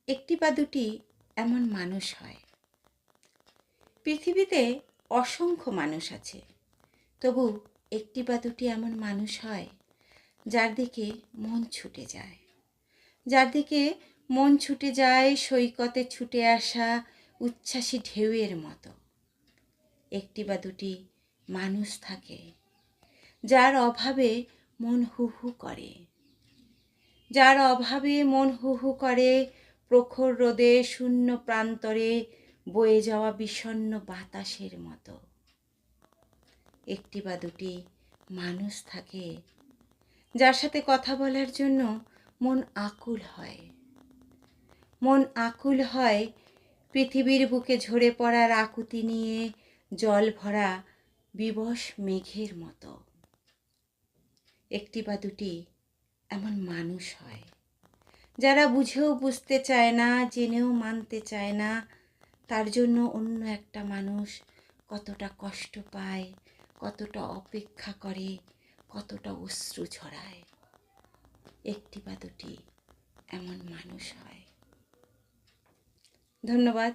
একটি বা দুটি এমন মানুষ হয়। পৃথিবীতে অসংখ্য মানুষ আছে, তবু একটি বা দুটি এমন মানুষ হয় যার দিকে মন ছুটে যায়, যার দিকে মন ছুটে যায় সৈকতে ছুটে আসা উচ্ছ্বাসী ঢেউয়ের মতো। একটি বা দুটি মানুষ থাকে যার অভাবে মন হু হু করে, যার অভাবে মন হু হু করে প্রখর রোদে শূন্য প্রান্তরে বয়ে যাওয়া বিষণ্ণ বাতাসের মতো। একটি বা দুটি মানুষ থাকে যার সাথে কথা বলার জন্য মন আকুল হয়, মন আকুল হয় পৃথিবীর বুকে ঝরে পড়ার আকুতি নিয়ে জল ভরা বিবশ মেঘের মতো। একটি বা দুটি এমন মানুষ হয় যারা বুঝেও বুঝতে চায় না, জেনেও মানতে চায় না তার জন্য অন্য একটা মানুষ কতটা কষ্ট পায়, কতটা অপেক্ষা করে, কতটা অশ্রু ঝরায়। একটি বা দুটি এমন মানুষ হয়। ধন্যবাদ।